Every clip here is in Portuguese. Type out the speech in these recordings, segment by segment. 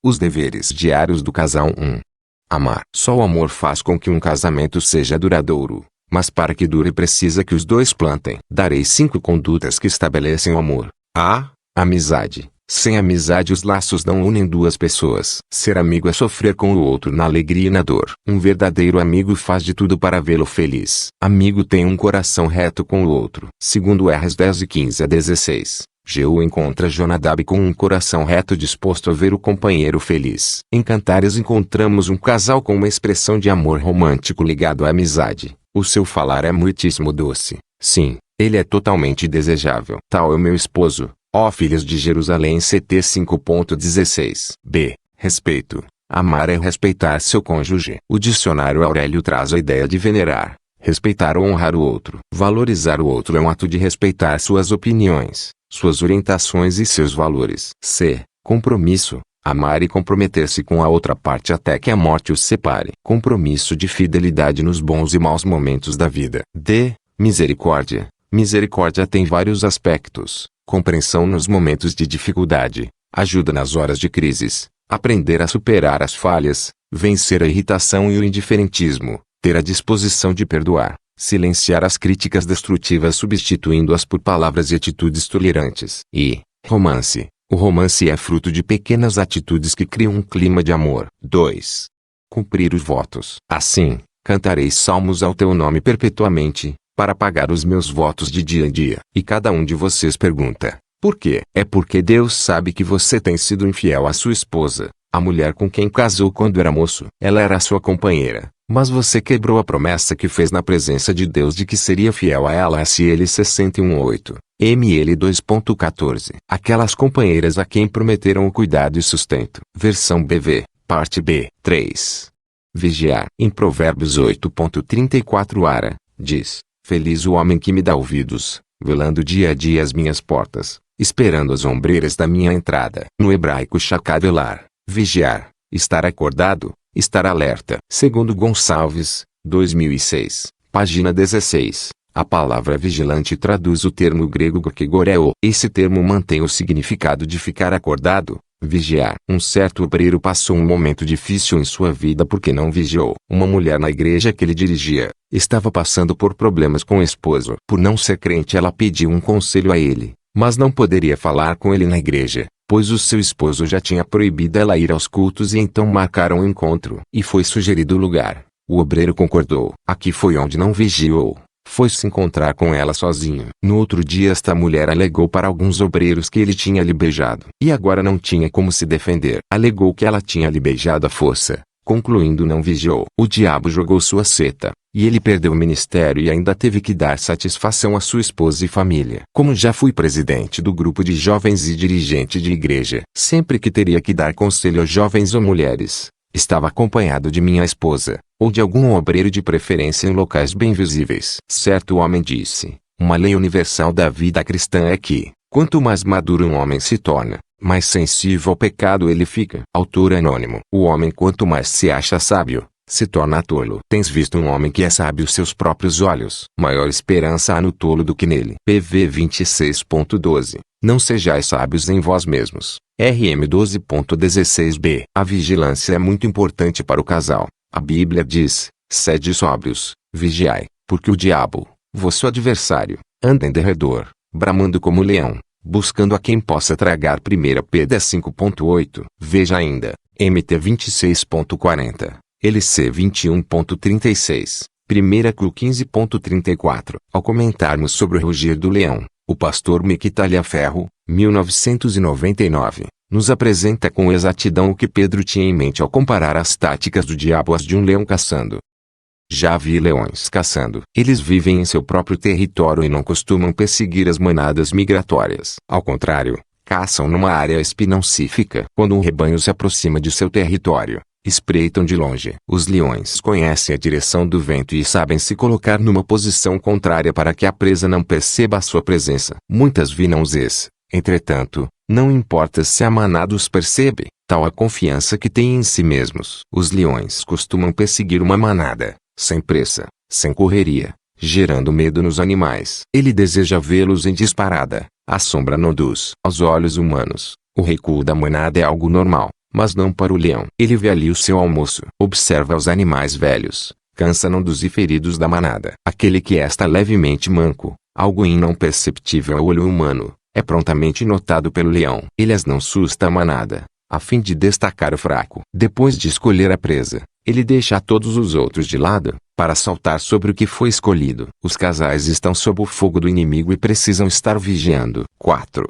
Os deveres diários do casal 1. Amar. Só o amor faz com que um casamento seja duradouro, mas para que dure precisa que os dois plantem. Darei 5 condutas que estabelecem o amor. A. Amizade. Sem amizade os laços não unem duas pessoas. Ser amigo é sofrer com o outro na alegria e na dor. Um verdadeiro amigo faz de tudo para vê-lo feliz. Amigo tem um coração reto com o outro. Segundo Esdras 10:15-16. Jeú encontra Jonadab com um coração reto disposto a ver o companheiro feliz. Em Cantares encontramos um casal com uma expressão de amor romântico ligado à amizade. O seu falar é muitíssimo doce. Sim, ele é totalmente desejável. Tal é o meu esposo, ó filhos de Jerusalém. CT 5.16. B. Respeito. Amar é respeitar seu cônjuge. O dicionário Aurélio traz a ideia de venerar, respeitar ou honrar o outro. Valorizar o outro é um ato de respeitar suas opiniões, suas orientações e seus valores. C. Compromisso. Amar e comprometer-se com a outra parte até que a morte os separe. Compromisso de fidelidade nos bons e maus momentos da vida. D. Misericórdia. Misericórdia tem vários aspectos: compreensão nos momentos de dificuldade, ajuda nas horas de crises, aprender a superar as falhas, vencer a irritação e o indiferentismo, ter a disposição de perdoar, silenciar as críticas destrutivas substituindo-as por palavras e atitudes tolerantes. E romance. O romance é fruto de pequenas atitudes que criam um clima de amor. 2. Cumprir os votos. Assim, cantarei salmos ao teu nome perpetuamente, para pagar os meus votos de dia em dia. E cada um de vocês pergunta: por quê? É porque Deus sabe que você tem sido infiel à sua esposa, a mulher com quem casou quando era moço. Ela era sua companheira, mas você quebrou a promessa que fez na presença de Deus de que seria fiel a ela. SL 61:8. ML 2.14. Aquelas companheiras a quem prometeram o cuidado e sustento. Versão BV, parte B. 3. Vigiar. Em Provérbios 8.34 Ara, diz: feliz o homem que me dá ouvidos, velando dia a dia as minhas portas, esperando as ombreiras da minha entrada. No hebraico shakavelar, vigiar, estar acordado, estar alerta. Segundo Gonçalves, 2006, página 16. A palavra vigilante traduz o termo grego gokegoreo. Esse termo mantém o significado de ficar acordado, vigiar. Um certo obreiro passou um momento difícil em sua vida porque não vigiou. Uma mulher na igreja que ele dirigia estava passando por problemas com o esposo. Por não ser crente, ela pediu um conselho a ele, mas não poderia falar com ele na igreja, pois o seu esposo já tinha proibido ela ir aos cultos, e então marcaram um encontro. E foi sugerido o lugar. O obreiro concordou. Aqui foi onde não vigiou. Foi se encontrar com ela sozinho. No outro dia esta mulher alegou para alguns obreiros que ele tinha lhe beijado. E agora não tinha como se defender. Alegou que ela tinha lhe beijado à força. Concluindo, não vigiou. O diabo jogou sua seta, e ele perdeu o ministério e ainda teve que dar satisfação à sua esposa e família. Como já fui presidente do grupo de jovens e dirigente de igreja, sempre que teria que dar conselho a jovens ou mulheres, estava acompanhado de minha esposa, ou de algum obreiro, de preferência em locais bem visíveis. Certo homem disse: uma lei universal da vida cristã é que, quanto mais maduro um homem se torna, mais sensível ao pecado ele fica. Autor anônimo. O homem, quanto mais se acha sábio, se torna tolo. Tens visto um homem que é sábio aos seus próprios olhos? Maior esperança há no tolo do que nele. PV 26.12. Não sejais sábios em vós mesmos. RM 12.16b. A vigilância é muito importante para o casal. A Bíblia diz: sede sóbrios, vigiai, porque o diabo, vosso adversário, anda em derredor, bramando como leão, buscando a quem possa tragar. 1 Pedro 5.8. Veja ainda, MT 26.40, LC 21.36, 1 Cru 15.34. Ao comentarmos sobre o rugir do leão, o pastor Mickey Talhaferro, 1999, nos apresenta com exatidão o que Pedro tinha em mente ao comparar as táticas do diabo às de um leão caçando. Já vi leões caçando. Eles vivem em seu próprio território e não costumam perseguir as manadas migratórias. Ao contrário, caçam numa área espinaucífica. Quando um rebanho se aproxima de seu território, espreitam de longe. Os leões conhecem a direção do vento e sabem se colocar numa posição contrária para que a presa não perceba a sua presença. Muitas vezes, entretanto, não importa se a manada os percebe, tal a confiança que têm em si mesmos. Os leões costumam perseguir uma manada, sem pressa, sem correria, gerando medo nos animais. Ele deseja vê-los em disparada. A sombra não induz. Aos olhos humanos, o recuo da manada é algo normal. mas não para o leão. Ele vê ali o seu almoço. Observa os animais velhos, cansa-não-dos e feridos da manada. Aquele que está levemente manco, algo não perceptível ao olho humano, é prontamente notado pelo leão. Ele as não susta a manada, a fim de destacar o fraco. Depois de escolher a presa, ele deixa todos os outros de lado, para saltar sobre o que foi escolhido. Os casais estão sob o fogo do inimigo e precisam estar vigiando. 4.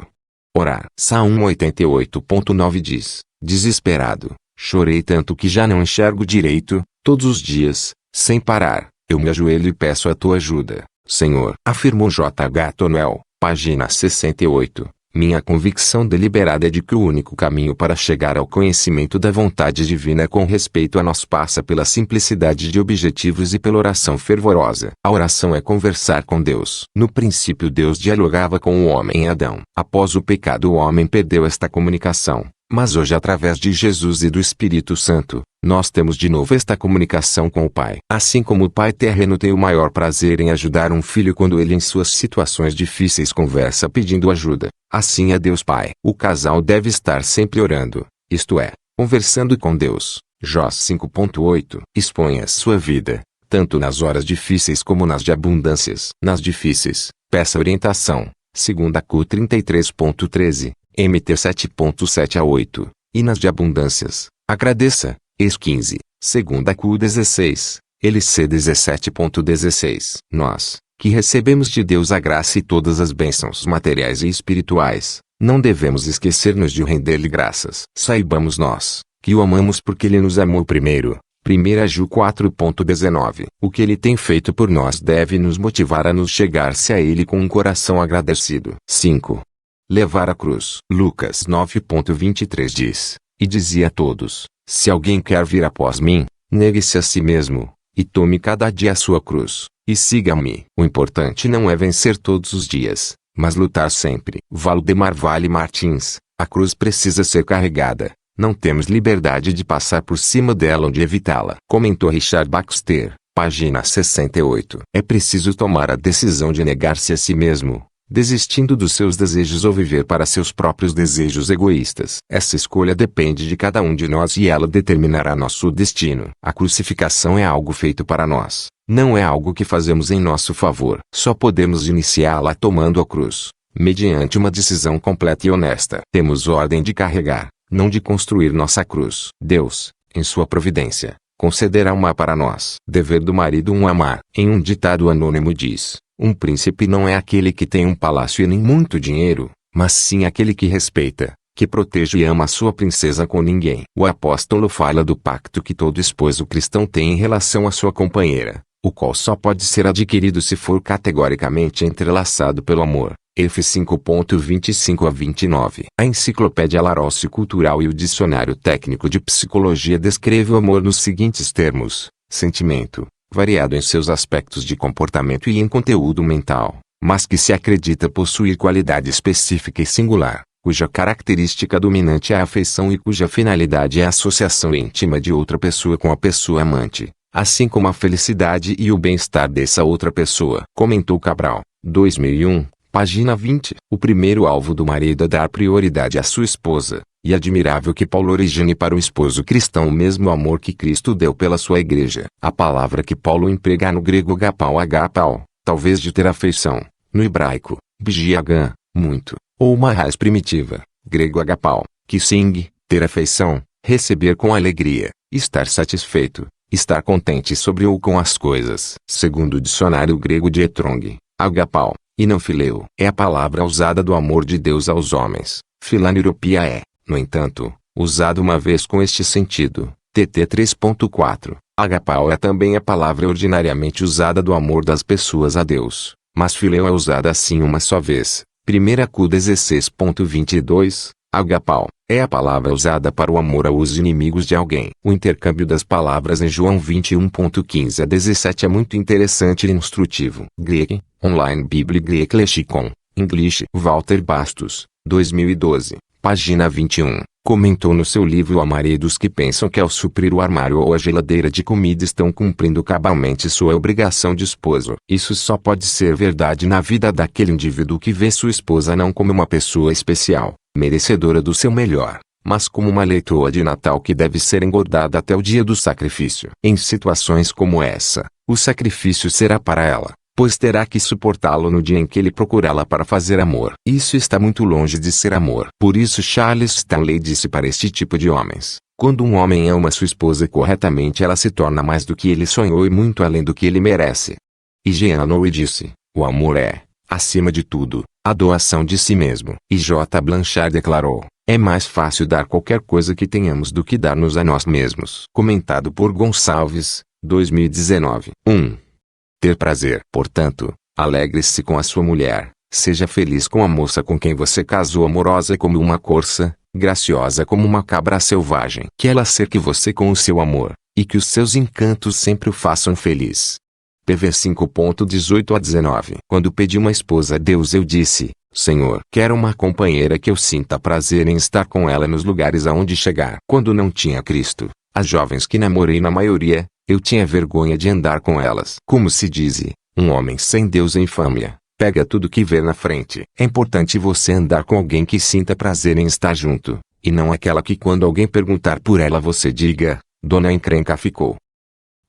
Orar. Salmo 88.9 diz: desesperado, chorei tanto que já não enxergo direito, todos os dias, sem parar, eu me ajoelho e peço a tua ajuda, Senhor. Afirmou J. H. Tonwell, página 68. Minha convicção deliberada é de que o único caminho para chegar ao conhecimento da vontade divina com respeito a nós passa pela simplicidade de objetivos e pela oração fervorosa. A oração é conversar com Deus. No princípio Deus dialogava com o homem em Adão. Após o pecado o homem perdeu esta comunicação, mas hoje através de Jesus e do Espírito Santo, nós temos de novo esta comunicação com o Pai. Assim como o Pai terreno tem o maior prazer em ajudar um filho quando ele em suas situações difíceis conversa pedindo ajuda, assim é Deus Pai. O casal deve estar sempre orando, isto é, conversando com Deus. Jó 5.8. Exponha sua vida, tanto nas horas difíceis como nas de abundâncias. Nas difíceis, peça orientação, 2 Cu 33.13, MT 7.7 a 8, e nas de abundâncias, agradeça. Ex 15, 2 Cu 16, LC 17.16. Nós, que recebemos de Deus a graça e todas as bênçãos materiais e espirituais, não devemos esquecer-nos de render-lhe graças. Saibamos nós, que o amamos porque ele nos amou primeiro. 1 Ju 4.19. O que ele tem feito por nós deve nos motivar a nos chegar-se a ele com um coração agradecido. 5. Levar a cruz. Lucas 9.23 diz: e dizia a todos: se alguém quer vir após mim, negue-se a si mesmo, e tome cada dia a sua cruz, e siga-me. O importante não é vencer todos os dias, mas lutar sempre. Valdemar Vale Martins. A cruz precisa ser carregada. Não temos liberdade de passar por cima dela ou de evitá-la. Comentou Richard Baxter, página 68. É preciso tomar a decisão de negar-se a si mesmo, desistindo dos seus desejos ou viver para seus próprios desejos egoístas. Essa escolha depende de cada um de nós e ela determinará nosso destino. A crucificação é algo feito para nós, não é algo que fazemos em nosso favor. Só podemos iniciá-la tomando a cruz, mediante uma decisão completa e honesta. Temos ordem de carregar, não de construir nossa cruz. Deus, em sua providência, concederá uma para nós. Dever do marido amar. Em um ditado anônimo diz: um príncipe não é aquele que tem um palácio e nem muito dinheiro, mas sim aquele que respeita, que protege e ama a sua princesa com ninguém. O apóstolo fala do pacto que todo esposo cristão tem em relação à sua companheira, o qual só pode ser adquirido se for categoricamente entrelaçado pelo amor. F 5.25 a 29. A enciclopédia Larousse Cultural e o Dicionário Técnico de Psicologia descreve o amor nos seguintes termos: sentimento, variado em seus aspectos de comportamento e em conteúdo mental, mas que se acredita possuir qualidade específica e singular, cuja característica dominante é a afeição e cuja finalidade é a associação íntima de outra pessoa com a pessoa amante, assim como a felicidade e o bem-estar dessa outra pessoa. Comentou Cabral, 2001, página 20. O primeiro alvo do marido é dar prioridade à sua esposa, e admirável que Paulo origine para o esposo cristão o mesmo amor que Cristo deu pela sua igreja. A palavra que Paulo emprega no grego agapau, talvez de ter afeição, no hebraico, bjiagã, muito, ou uma raiz primitiva, grego agapau, que sing, ter afeição, receber com alegria, estar satisfeito, estar contente sobre ou com as coisas. Segundo o dicionário grego de Etrong, agapau, e não fileu, é a palavra usada do amor de Deus aos homens. Filaniropia é, no entanto, usado uma vez com este sentido. TT 3.4. Agapau é também a palavra ordinariamente usada do amor das pessoas a Deus, mas fileu é usada assim uma só vez. 1 Cu 16.22. Agapau é a palavra usada para o amor aos inimigos de alguém. O intercâmbio das palavras em João 21.15 a 17 é muito interessante e instrutivo. Greek, Online Bible Greek Lexicon, English. Walter Bastos, 2012, página 21, comentou no seu livro: há maridos que pensam que ao suprir o armário ou a geladeira de comida estão cumprindo cabalmente sua obrigação de esposo. Isso só pode ser verdade na vida daquele indivíduo que vê sua esposa não como uma pessoa especial, merecedora do seu melhor, mas como uma leitoa de Natal que deve ser engordada até o dia do sacrifício. Em situações como essa, o sacrifício será para ela, pois terá que suportá-lo no dia em que ele procurá-la para fazer amor. Isso está muito longe de ser amor. Por isso Charles Stanley disse para este tipo de homens: quando um homem ama sua esposa corretamente, ela se torna mais do que ele sonhou e muito além do que ele merece. E Jean Louis disse: o amor é, acima de tudo, a doação de si mesmo. E J. Blanchard declarou: é mais fácil dar qualquer coisa que tenhamos do que dar-nos a nós mesmos. Comentado por Gonçalves, 2019. 1. Ter prazer. Portanto, alegre-se com a sua mulher, seja feliz com a moça com quem você casou, amorosa como uma corça, graciosa como uma cabra selvagem. Que ela cerque você com o seu amor, e que os seus encantos sempre o façam feliz. PV 5.18-19. Quando pedi uma esposa a Deus, eu disse: Senhor, quero uma companheira que eu sinta prazer em estar com ela nos lugares aonde chegar. Quando não tinha Cristo, as jovens que namorei, na maioria, eu tinha vergonha de andar com elas. Como se diz, um homem sem Deus é infâmia. Pega tudo que vê na frente. É importante você andar com alguém que sinta prazer em estar junto, e não aquela que quando alguém perguntar por ela você diga: Dona Encrenca ficou.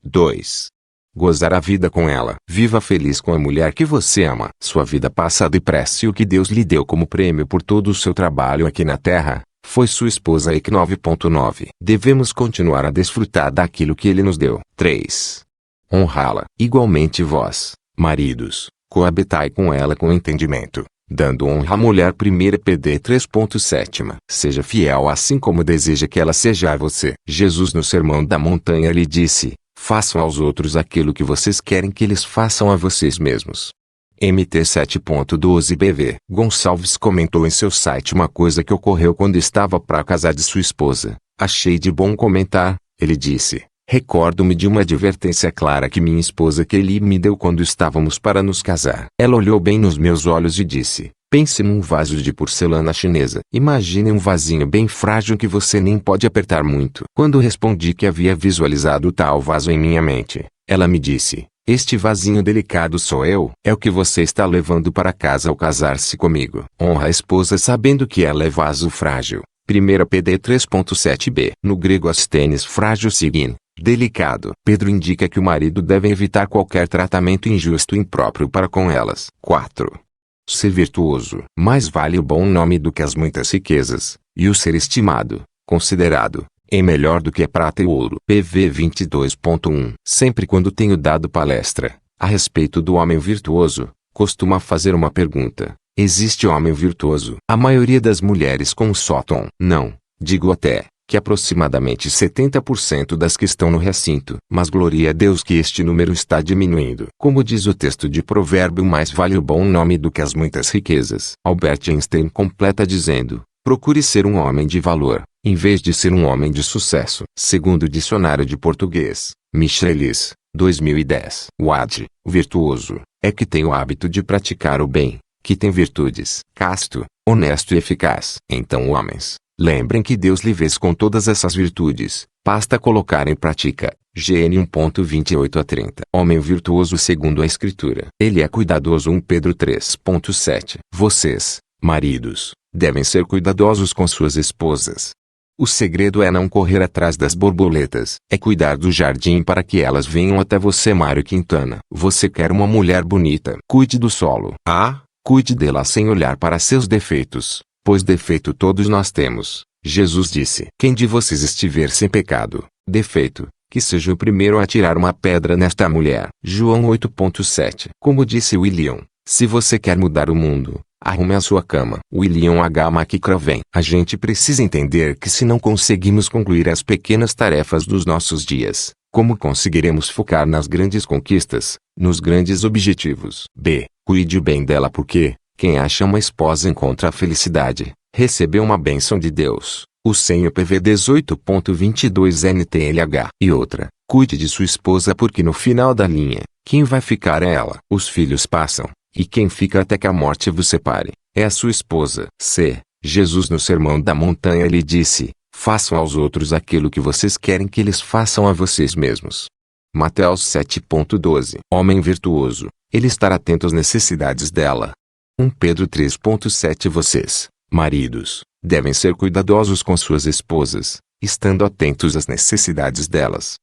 2. Gozar a vida com ela. Viva feliz com a mulher que você ama. Sua vida passa depressa e o que Deus lhe deu como prêmio por todo o seu trabalho aqui na terra foi sua esposa. EC 9.9. Devemos continuar a desfrutar daquilo que ele nos deu. 3. Honrá-la. Igualmente vós, maridos, coabitai com ela com entendimento, dando honra à mulher. 1 PD 3.7. Seja fiel assim como deseja que ela seja a você. Jesus no Sermão da Montanha lhe disse: façam aos outros aquilo que vocês querem que eles façam a vocês mesmos. MT 7.12 BV. Gonçalves comentou em seu site uma coisa que ocorreu quando estava para casar de sua esposa. Achei de bom comentar. Ele disse: recordo-me de uma advertência clara que minha esposa Kelly me deu quando estávamos para nos casar. Ela olhou bem nos meus olhos e disse: pense num vaso de porcelana chinesa. Imagine um vasinho bem frágil que você nem pode apertar muito. Quando respondi que havia visualizado tal vaso em minha mente, ela me disse: este vasinho delicado sou eu. É o que você está levando para casa ao casar-se comigo. Honra a esposa sabendo que ela é vaso frágil. 1 PD 3.7b. No grego astênis frágil sign, delicado. Pedro indica que o marido deve evitar qualquer tratamento injusto e impróprio para com elas. 4. Ser virtuoso. Mais vale o bom nome do que as muitas riquezas, e o ser estimado, considerado, é melhor do que a prata e o ouro. PV 22.1. Sempre quando tenho dado palestra a respeito do homem virtuoso, costumo fazer uma pergunta: existe homem virtuoso? A maioria das mulheres com um só tom. Não, digo até que aproximadamente 70% das que estão no recinto. Mas glória a Deus que este número está diminuindo. Como diz o texto de Provérbio: mais vale o bom nome do que as muitas riquezas. Albert Einstein completa dizendo: procure ser um homem de valor, em vez de ser um homem de sucesso. Segundo o Dicionário de Português, Michelis, 2010. Wade, virtuoso, é que tem o hábito de praticar o bem, que tem virtudes, casto, honesto e eficaz. Então, homens, lembrem que Deus lhe fez com todas essas virtudes, basta colocar em prática. GN 1.28-30. Homem virtuoso segundo a Escritura. Ele é cuidadoso. 1 Pedro 3.7. Vocês, maridos, devem ser cuidadosos com suas esposas. O segredo é não correr atrás das borboletas, é cuidar do jardim para que elas venham até você. Mário Quintana. Você quer uma mulher bonita? Cuide do solo. Cuide dela sem olhar para seus defeitos, pois defeito todos nós temos. Jesus disse: quem de vocês estiver sem pecado, defeito, que seja o primeiro a tirar uma pedra nesta mulher. João 8.7. Como disse William, se você quer mudar o mundo, arrume a sua cama. William H. McCraven. A gente precisa entender que se não conseguimos concluir as pequenas tarefas dos nossos dias, como conseguiremos focar nas grandes conquistas, nos grandes objetivos? B. Cuide bem dela, porque quem acha uma esposa encontra a felicidade, recebeu uma bênção de Deus. O senho PV 18.22 NTLH. E outra, cuide de sua esposa, porque no final da linha, quem vai ficar é ela. Os filhos passam, e quem fica até que a morte vos separe, é a sua esposa. C. Jesus no Sermão da Montanha lhe disse: façam aos outros aquilo que vocês querem que eles façam a vocês mesmos. Mateus 7.12. Homem virtuoso, ele estar atento às necessidades dela. 1 Pedro 3.7. Vocês, Maridos devem ser cuidadosos com suas esposas, estando atentos às necessidades delas.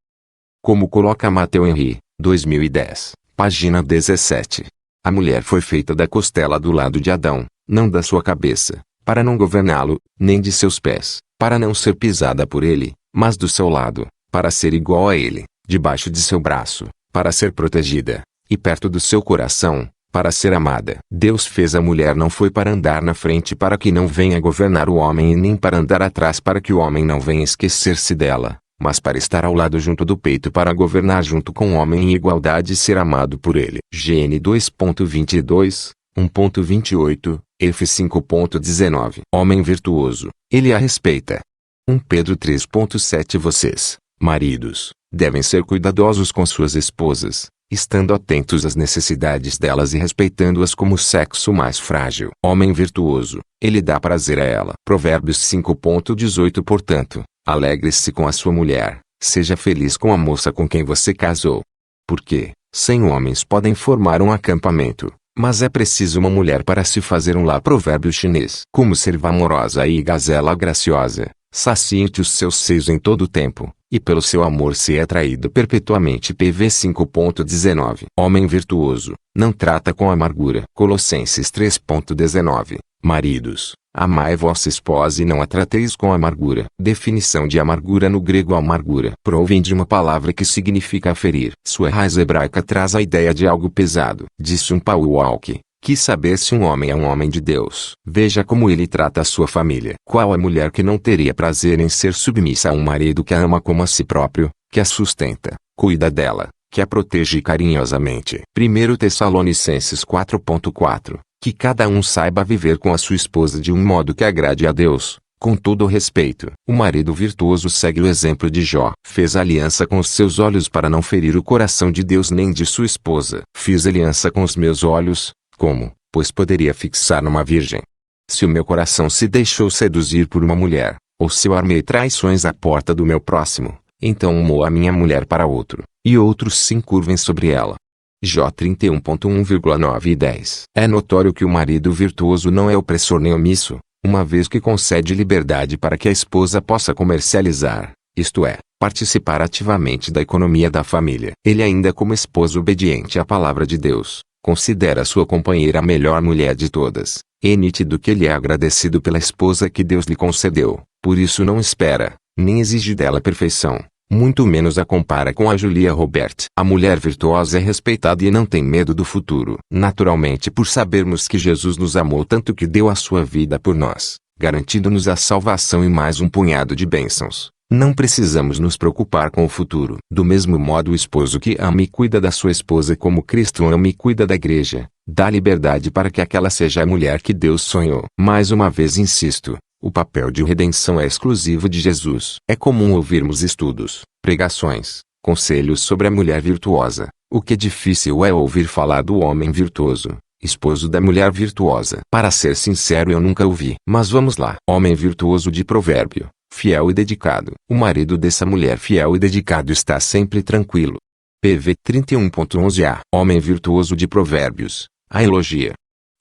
Como coloca Matthew Henry, 2010, página 17. A mulher foi feita da costela do lado de Adão, não da sua cabeça, para não governá-lo, nem de seus pés, para não ser pisada por ele, mas do seu lado, para ser igual a ele, debaixo de seu braço, para ser protegida, e perto do seu coração, para ser amada. Deus fez a mulher não foi para andar na frente para que não venha governar o homem e nem para andar atrás para que o homem não venha esquecer-se dela, mas para estar ao lado junto do peito para governar junto com o homem em igualdade e ser amado por ele. GN 2.22, 1.28, F 5.19. Homem virtuoso, ele a respeita. 1 Pedro 3.7. Vocês, maridos, devem ser cuidadosos com suas esposas, estando atentos às necessidades delas e respeitando-as como o sexo mais frágil. Homem virtuoso, ele dá prazer a ela. Provérbios 5.18. Portanto, alegre-se com a sua mulher, seja feliz com a moça com quem você casou. Porque, 100 homens podem formar um acampamento, mas é preciso uma mulher para se fazer um lar. Provérbio chinês. Como serva amorosa e gazela graciosa, sacie-te os seus seios em todo o tempo, e pelo seu amor se é atraído perpetuamente. PV 5.19. Homem virtuoso, não trata com amargura. Colossenses 3.19. Maridos, amai vossa esposa e não a trateis com amargura. Definição de amargura no grego: amargura provém de uma palavra que significa ferir. Sua raiz hebraica traz a ideia de algo pesado. Disse Paul Walke: quis saber se um homem é um homem de Deus. Veja como ele trata a sua família. Qual a mulher que não teria prazer em ser submissa a um marido que a ama como a si próprio, que a sustenta, cuida dela, que a protege carinhosamente? 1 Tessalonicenses 4.4. Que cada um saiba viver com a sua esposa de um modo que agrade a Deus, com todo o respeito. O marido virtuoso segue o exemplo de Jó. Fez aliança com os seus olhos para não ferir o coração de Deus nem de sua esposa. Fiz aliança com os meus olhos. Como, pois poderia fixar numa virgem? Se o meu coração se deixou seduzir por uma mulher, ou se eu armei traições à porta do meu próximo, então amou a minha mulher para outro, e outros se encurvem sobre ela. Jó 31.1,9 e 10. É notório que o marido virtuoso não é opressor nem omisso, uma vez que concede liberdade para que a esposa possa comercializar, isto é, participar ativamente da economia da família. Ele ainda, como esposo obediente à palavra de Deus, considera sua companheira a melhor mulher de todas. É nítido que ele é agradecido pela esposa que Deus lhe concedeu, por isso não espera, nem exige dela perfeição, muito menos a compara com a Julia Roberts. A mulher virtuosa é respeitada e não tem medo do futuro. Naturalmente, por sabermos que Jesus nos amou tanto que deu a sua vida por nós, garantindo-nos a salvação e mais um punhado de bênçãos, não precisamos nos preocupar com o futuro. Do mesmo modo, o esposo que ama e cuida da sua esposa como Cristo ama e cuida da igreja, dá liberdade para que aquela seja a mulher que Deus sonhou. Mais uma vez insisto, o papel de redenção é exclusivo de Jesus. É comum ouvirmos estudos, pregações, conselhos sobre a mulher virtuosa. O que é difícil é ouvir falar do homem virtuoso, esposo da mulher virtuosa. Para ser sincero, eu nunca ouvi. Mas vamos lá. Homem virtuoso de Provérbio, fiel e dedicado. O marido dessa mulher fiel e dedicado está sempre tranquilo. PV 31.11a. Homem virtuoso de Provérbios, a elogia.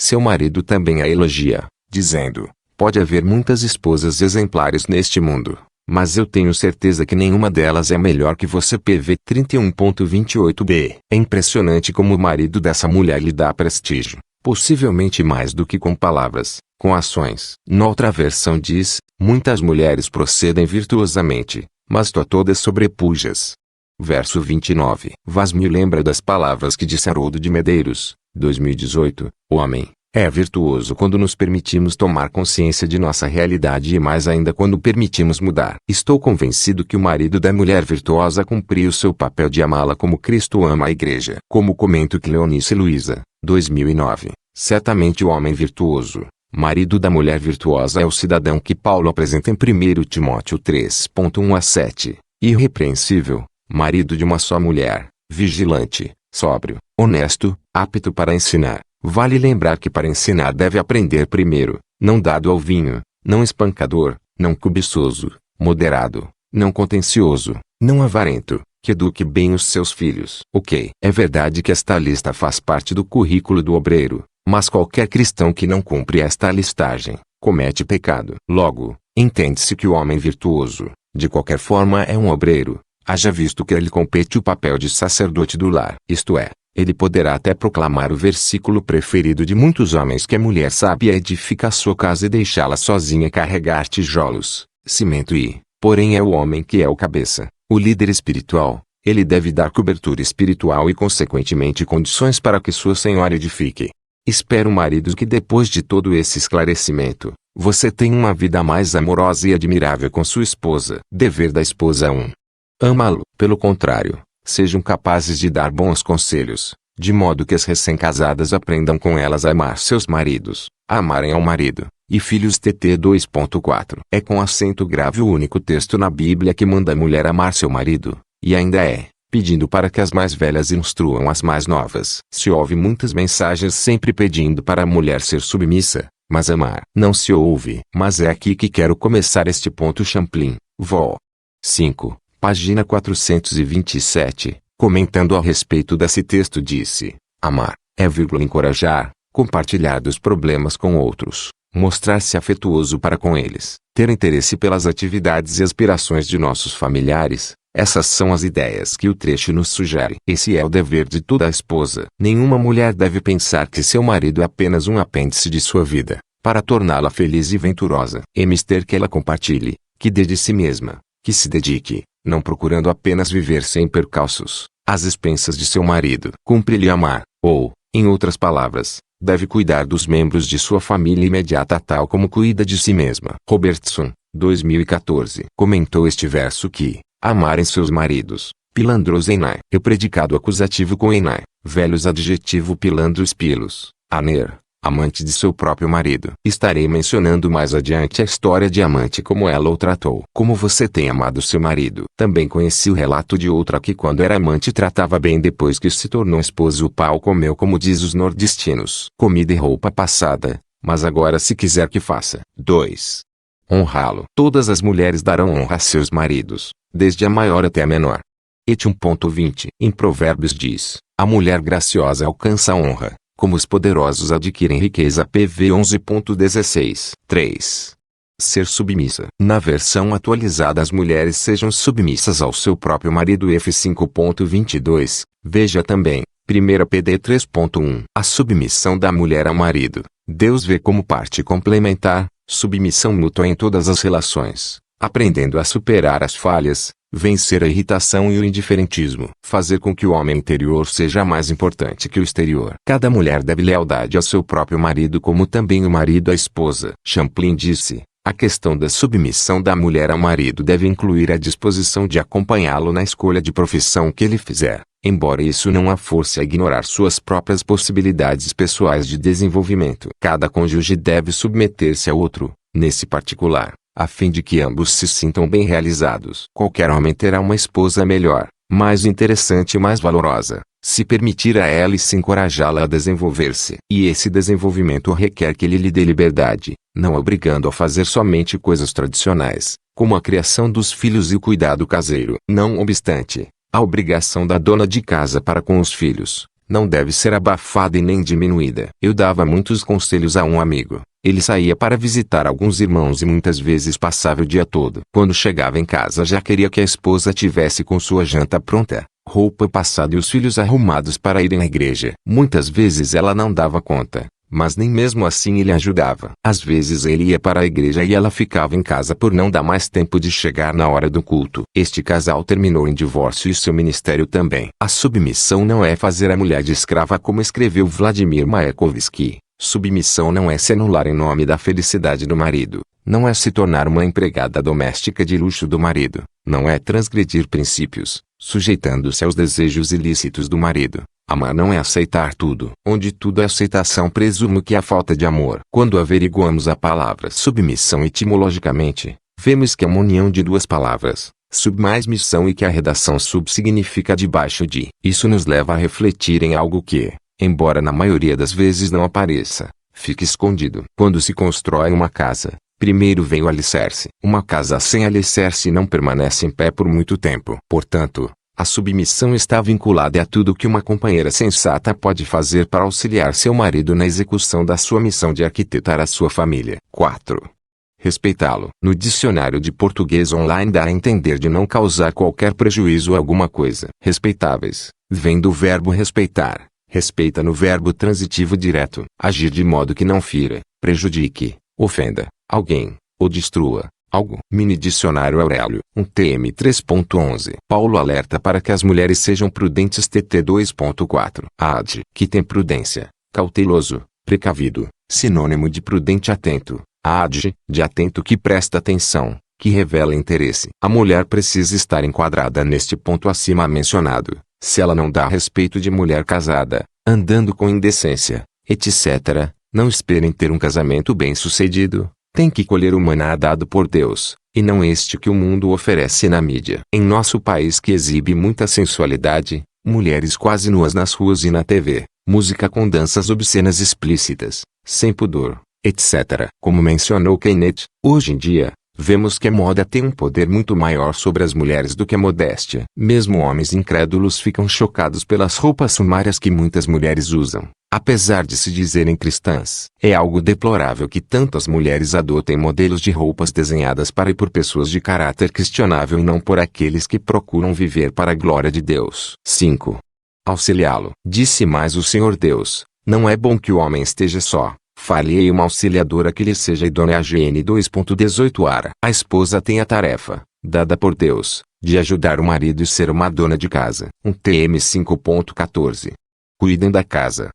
Seu marido também a elogia, dizendo: pode haver muitas esposas exemplares neste mundo, mas eu tenho certeza que nenhuma delas é melhor que você. PV 31.28b. É impressionante como o marido dessa mulher lhe dá prestígio, possivelmente mais do que com palavras, com ações. Noutra versão diz: muitas mulheres procedem virtuosamente, mas tu a todas sobrepujas. Verso 29. Vaz me lembra das palavras que disse Haroldo de Medeiros, 2018, o homem é virtuoso quando nos permitimos tomar consciência de nossa realidade e mais ainda quando permitimos mudar. Estou convencido que o marido da mulher virtuosa cumpriu seu papel de amá-la como Cristo ama a igreja. Como comenta Cleonice Luiza, 2009, certamente o homem virtuoso, marido da mulher virtuosa, é o cidadão que Paulo apresenta em 1 Timóteo 3.1 a 7, irrepreensível, marido de uma só mulher, vigilante, sóbrio, honesto, apto para ensinar. Vale lembrar que para ensinar deve aprender primeiro, não dado ao vinho, não espancador, não cobiçoso, moderado, não contencioso, não avarento, que eduque bem os seus filhos. Ok, é verdade que esta lista faz parte do currículo do obreiro, mas qualquer cristão que não cumpre esta listagem, comete pecado. Logo, entende-se que o homem virtuoso, de qualquer forma é um obreiro, haja visto que lhe compete o papel de sacerdote do lar. Isto é, ele poderá até proclamar o versículo preferido de muitos homens que a mulher sábia edifica a sua casa e deixá-la sozinha carregar tijolos, cimento porém é o homem que é o cabeça, o líder espiritual. Ele deve dar cobertura espiritual e consequentemente condições para que sua senhora edifique. Espero, maridos, que depois de todo esse esclarecimento, você tenha uma vida mais amorosa e admirável com sua esposa. Dever da esposa 1. Amá-lo. Pelo contrário, sejam capazes de dar bons conselhos, de modo que as recém-casadas aprendam com elas a amar seus maridos, a amarem ao marido. E Filhos TT 2.4. É com acento grave o único texto na Bíblia que manda a mulher amar seu marido, e ainda pedindo para que as mais velhas instruam as mais novas. Se ouve muitas mensagens sempre pedindo para a mulher ser submissa, mas amar não se ouve. Mas é aqui que quero começar este ponto. Champlin, Vol. 5, página 427, comentando a respeito desse texto disse: amar encorajar, compartilhar dos problemas com outros, mostrar-se afetuoso para com eles, ter interesse pelas atividades e aspirações de nossos familiares. Essas são as ideias que o trecho nos sugere. Esse é o dever de toda esposa. Nenhuma mulher deve pensar que seu marido é apenas um apêndice de sua vida, para torná-la feliz e venturosa. É mister que ela compartilhe, que dê de si mesma, que se dedique, não procurando apenas viver sem percalços, às expensas de seu marido. Cumpre-lhe amar, ou, em outras palavras, deve cuidar dos membros de sua família imediata tal como cuida de si mesma. Robertson, 2014. Comentou este verso que amarem seus maridos, pilandros enai. E predicado acusativo com enai, velhos adjetivo pilandros pilos, aner, amante de seu próprio marido. Estarei mencionando mais adiante a história de amante como ela o tratou. Como você tem amado seu marido. Também conheci o relato de outra que quando era amante tratava bem, depois que se tornou esposo o pau comeu, como diz os nordestinos. Comida e roupa passada, mas agora se quiser que faça. 2. Honrá-lo. Todas as mulheres darão honra a seus maridos, desde a maior até a menor. Et 1.20. Em Provérbios diz: a mulher graciosa alcança a honra, como os poderosos adquirem riqueza. PV 11.16. 3. Ser submissa. Na versão atualizada, as mulheres sejam submissas ao seu próprio marido. F 5.22. Veja também 1 PD 3.1. A submissão da mulher ao marido, Deus vê como parte complementar, submissão mútua em todas as relações, aprendendo a superar as falhas, vencer a irritação e o indiferentismo. Fazer com que o homem interior seja mais importante que o exterior. Cada mulher deve lealdade ao seu próprio marido, como também o marido à esposa. Champlin disse: a questão da submissão da mulher ao marido deve incluir a disposição de acompanhá-lo na escolha de profissão que ele fizer, embora isso não a force a ignorar suas próprias possibilidades pessoais de desenvolvimento. Cada cônjuge deve submeter-se ao outro, nesse particular, a fim de que ambos se sintam bem realizados. Qualquer homem terá uma esposa melhor, mais interessante e mais valorosa, se permitir a ela e se encorajá-la a desenvolver-se. E esse desenvolvimento requer que ele lhe dê liberdade, não obrigando a fazer somente coisas tradicionais, como a criação dos filhos e o cuidado caseiro. Não obstante, a obrigação da dona de casa para com os filhos não deve ser abafada e nem diminuída. Eu dava muitos conselhos a um amigo. Ele saía para visitar alguns irmãos e muitas vezes passava o dia todo. Quando chegava em casa já queria que a esposa tivesse com sua janta pronta, roupa passada e os filhos arrumados para irem à igreja. Muitas vezes ela não dava conta, mas nem mesmo assim ele ajudava. Às vezes ele ia para a igreja e ela ficava em casa por não dar mais tempo de chegar na hora do culto. Este casal terminou em divórcio e seu ministério também. A submissão não é fazer a mulher de escrava, como escreveu Vladimir Mayakovsky. Submissão não é se anular em nome da felicidade do marido, não é se tornar uma empregada doméstica de luxo do marido, não é transgredir princípios, sujeitando-se aos desejos ilícitos do marido. Amar não é aceitar tudo. Onde tudo é aceitação, presumo que há falta de amor. Quando averiguamos a palavra submissão etimologicamente, vemos que é uma união de duas palavras, sub mais missão, e que a redação sub significa debaixo de. Isso nos leva a refletir em algo que, embora na maioria das vezes não apareça, fica escondido. Quando se constrói uma casa, primeiro vem o alicerce. Uma casa sem alicerce não permanece em pé por muito tempo. Portanto, A submissão está vinculada a tudo que uma companheira sensata pode fazer para auxiliar seu marido na execução da sua missão de arquitetar a sua família. 4. Respeitá-lo. No dicionário de português online dá a entender de não causar qualquer prejuízo a alguma coisa. Respeitáveis, vem do verbo respeitar. Respeita no verbo transitivo direto. Agir de modo que não fira, prejudique, ofenda alguém, ou destrua algo. Mini Dicionário Aurélio, 1 TM 3.11. Paulo alerta para que as mulheres sejam prudentes. TT 2.4. Ad, que tem prudência, cauteloso, precavido, sinônimo de prudente atento. Ad, de atento que presta atenção, que revela interesse. A mulher precisa estar enquadrada neste ponto acima mencionado. Se ela não dá respeito de mulher casada, andando com indecência, etc., não esperem ter um casamento bem-sucedido. Tem que colher o maná dado por Deus, e não este que o mundo oferece na mídia. Em nosso país que exibe muita sensualidade, mulheres quase nuas nas ruas e na TV, música com danças obscenas explícitas, sem pudor, etc. Como mencionou Kenneth, hoje em dia, vemos que a moda tem um poder muito maior sobre as mulheres do que a modéstia. Mesmo homens incrédulos ficam chocados pelas roupas sumárias que muitas mulheres usam. Apesar de se dizerem cristãs, é algo deplorável que tantas mulheres adotem modelos de roupas desenhadas para e por pessoas de caráter questionável e não por aqueles que procuram viver para a glória de Deus. 5. Auxiliá-lo. Disse mais o Senhor Deus: não é bom que o homem esteja só. Far-lhe-ei uma auxiliadora que lhe seja idônea. GN 2.18. A esposa tem a tarefa, dada por Deus, de ajudar o marido e ser uma dona de casa. 1 TM 5.14. Cuidem da casa.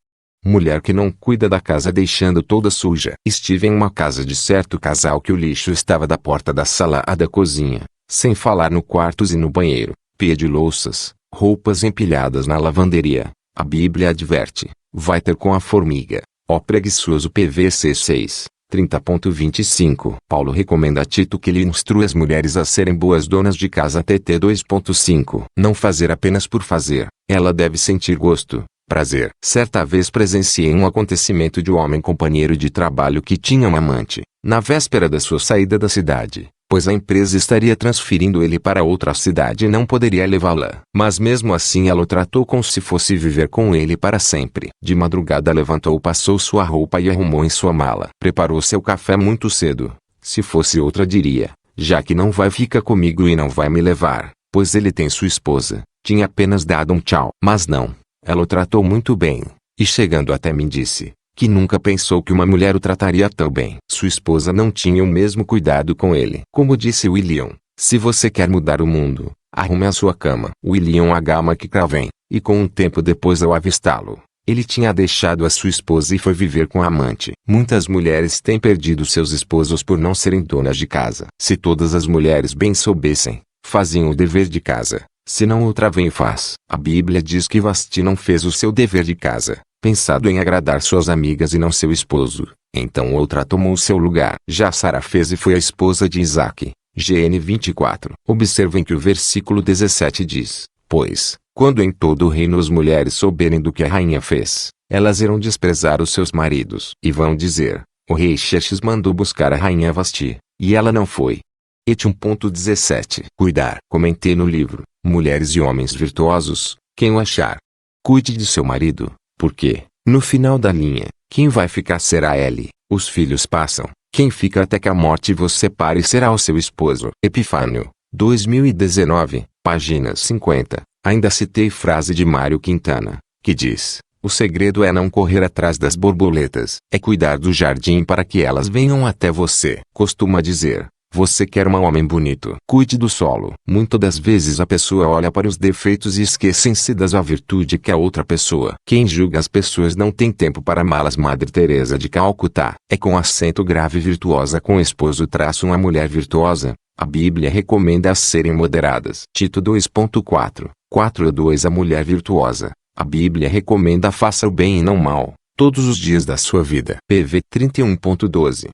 Mulher que não cuida da casa deixando toda suja. Estive em uma casa de certo casal que o lixo estava da porta da sala à da cozinha, sem falar no quartos e no banheiro, pia de louças, roupas empilhadas na lavanderia. A Bíblia adverte: vai ter com a formiga, ó preguiçoso. PVC 6, 30.25. Paulo recomenda a Tito que lhe instrua as mulheres a serem boas donas de casa. TT 2.5. Não fazer apenas por fazer, ela deve sentir gosto, prazer. Certa vez presenciei um acontecimento de um homem companheiro de trabalho que tinha uma amante, na véspera da sua saída da cidade, pois a empresa estaria transferindo ele para outra cidade e não poderia levá-la. Mas mesmo assim ela o tratou como se fosse viver com ele para sempre. De madrugada levantou, passou sua roupa e arrumou em sua mala. Preparou seu café muito cedo. Se fosse outra diria: já que não vai, fica comigo e não vai me levar, pois ele tem sua esposa. Tinha apenas dado um tchau. Mas não. Ela o tratou muito bem, e chegando até mim disse que nunca pensou que uma mulher o trataria tão bem. Sua esposa não tinha o mesmo cuidado com ele. Como disse William, se você quer mudar o mundo, arrume a sua cama. William H. McCraven. E com um tempo depois, ao avistá-lo, ele tinha deixado a sua esposa e foi viver com a amante. Muitas mulheres têm perdido seus esposos por não serem donas de casa. Se todas as mulheres bem soubessem, faziam o dever de casa. Se não, outra vem e faz. A Bíblia diz que Vasti não fez o seu dever de casa, pensado em agradar suas amigas e não seu esposo. Então outra tomou o seu lugar. Já Sara fez e foi a esposa de Isaque. GN 24. Observem que o versículo 17 diz: pois, quando em todo o reino as mulheres souberem do que a rainha fez, elas irão desprezar os seus maridos. E vão dizer: o rei Xerxes mandou buscar a rainha Vasti, e ela não foi. Et 1.17. Cuidar. Comentei no livro Mulheres e Homens Virtuosos, quem o achar, cuide de seu marido, porque, no final da linha, quem vai ficar será ele. Os filhos passam, quem fica até que a morte vos separe será o seu esposo. Epifânio, 2019, página 50. Ainda citei frase de Mário Quintana, que diz: o segredo é não correr atrás das borboletas, é cuidar do jardim para que elas venham até você. Costuma dizer: você quer um homem bonito, cuide do solo. Muitas das vezes a pessoa olha para os defeitos e esquecem-se da virtude que a outra pessoa. Quem julga as pessoas não tem tempo para amá-las. Madre Teresa de Calcutá. É com acento grave virtuosa com esposo traço uma mulher virtuosa. A Bíblia recomenda as serem moderadas. Tito 2.4, 4:2. A mulher virtuosa. A Bíblia recomenda faça o bem e não mal, todos os dias da sua vida. PV 31.12.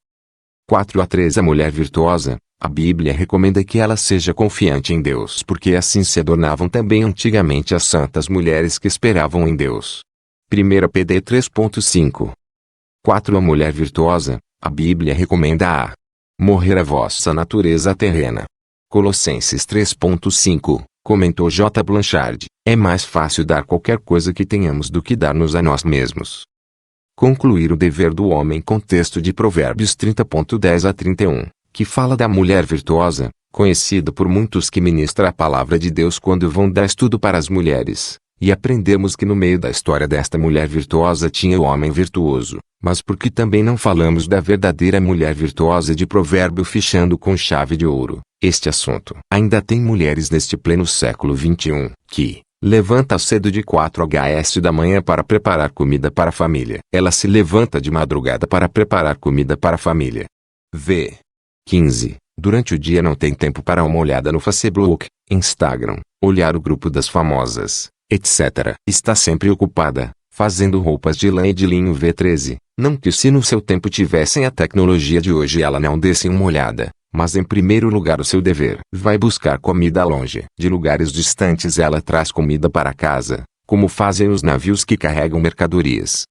4:3. A mulher virtuosa, a Bíblia recomenda que ela seja confiante em Deus, porque assim se adornavam também antigamente as santas mulheres que esperavam em Deus. 1 PD 3.5. 4. A mulher virtuosa, a Bíblia recomenda a morrer a vossa natureza terrena. Colossenses 3.5, Comentou J. Blanchard, é mais fácil dar qualquer coisa que tenhamos do que dar-nos a nós mesmos. Concluir o dever do homem com texto de Provérbios 30.10 a 31, que fala da mulher virtuosa, conhecida por muitos que ministra a palavra de Deus quando vão dar estudo para as mulheres, e aprendemos que no meio da história desta mulher virtuosa tinha o homem virtuoso, mas por que também não falamos da verdadeira mulher virtuosa de Provérbio fechando com chave de ouro este assunto? Ainda tem mulheres neste pleno século XXI, que levanta cedo de 4h da manhã para preparar comida para a família. Ela se levanta de madrugada para preparar comida para a família. V. 15. Durante o dia não tem tempo para uma olhada no Facebook, Instagram, olhar o grupo das famosas, etc. Está sempre ocupada, fazendo roupas de lã e de linho. V13. Não que se no seu tempo tivessem a tecnologia de hoje ela não desse uma olhada, mas em primeiro lugar o seu dever. Vai buscar comida longe. De lugares distantes ela traz comida para casa, como fazem os navios que carregam mercadorias.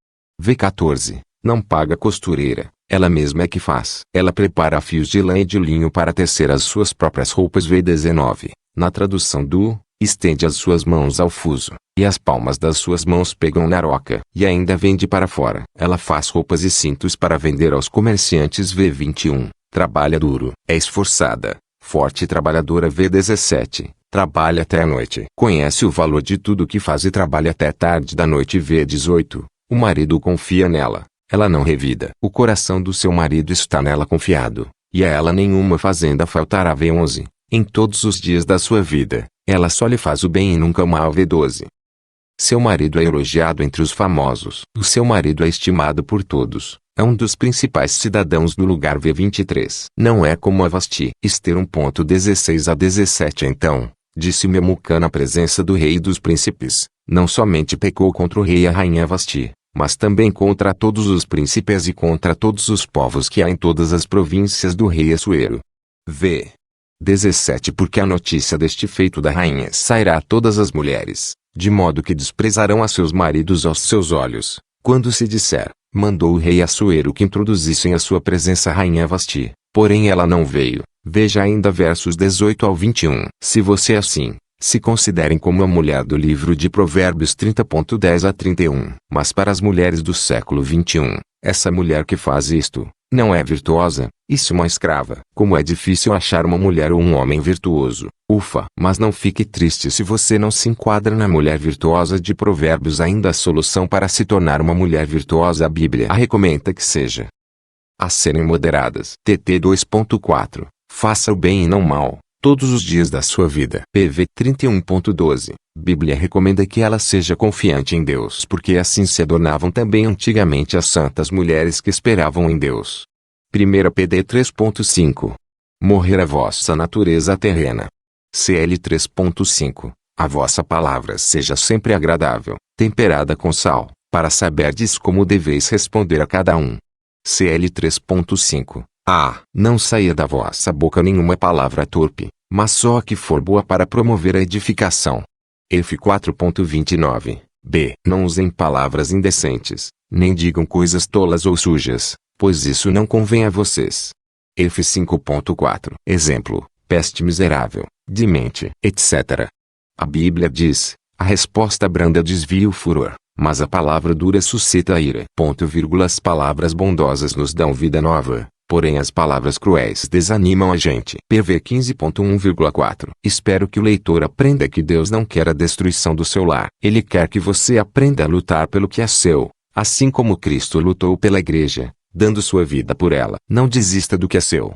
V14. Não paga costureira, ela mesma é que faz. Ela prepara fios de lã e de linho para tecer as suas próprias roupas. V19. Na tradução do estende as suas mãos ao fuso, e as palmas das suas mãos pegam na roca, e ainda vende para fora. Ela faz roupas e cintos para vender aos comerciantes. V21. Trabalha duro, é esforçada, forte e trabalhadora. V17. Trabalha até a noite. Conhece o valor de tudo que faz e trabalha até tarde da noite. V18. O marido confia nela, ela não revida. O coração do seu marido está nela confiado, e a ela nenhuma fazenda faltará. V11. Em todos os dias da sua vida, ela só lhe faz o bem e nunca o mal. V12. Seu marido é elogiado entre os famosos. O seu marido é estimado por todos. É um dos principais cidadãos do lugar. V23. Não é como a Vasti. Esther 1.16 a 17. Então, disse Memucã na presença do rei e dos príncipes, não somente pecou contra o rei e a rainha Vasti, mas também contra todos os príncipes e contra todos os povos que há em todas as províncias do rei Assuero. V. 17. Porque a notícia deste feito da rainha sairá a todas as mulheres, de modo que desprezarão a seus maridos aos seus olhos, quando se disser, mandou o rei Assuero que introduzissem a sua presença a rainha Vasti, porém ela não veio. Veja ainda versos 18 ao 21. Se você assim, se considerem como a mulher do livro de Provérbios 30.10 a 31. Mas para as mulheres do século XXI, essa mulher que faz isto, não é virtuosa, isso é uma escrava. Como é difícil achar uma mulher ou um homem virtuoso. Ufa! Mas não fique triste se você não se enquadra na mulher virtuosa de Provérbios. Ainda a solução para se tornar uma mulher virtuosa a Bíblia a recomenda que seja a serem moderadas. TT 2.4. Faça o bem e não mal, todos os dias da sua vida. PV 31.12. Bíblia recomenda que ela seja confiante em Deus, porque assim se adornavam também antigamente as santas mulheres que esperavam em Deus. 1 PD 3.5. Morrer a vossa natureza terrena. CL 3.5. A vossa palavra seja sempre agradável, temperada com sal, para saberdes como deveis responder a cada um. CL 3.5. Não saia da vossa boca nenhuma palavra torpe, mas só a que for boa para promover a edificação. EF 4.29. B. Não usem palavras indecentes, nem digam coisas tolas ou sujas, pois isso não convém a vocês. EF 5.4. Exemplo: peste miserável, demente, etc. A Bíblia diz: a resposta branda desvia o furor, mas a palavra dura suscita a ira. As palavras bondosas nos dão vida nova, porém as palavras cruéis desanimam a gente. PV 15.1,4. Espero que o leitor aprenda que Deus não quer a destruição do seu lar. Ele quer que você aprenda a lutar pelo que é seu, assim como Cristo lutou pela igreja, dando sua vida por ela. Não desista do que é seu.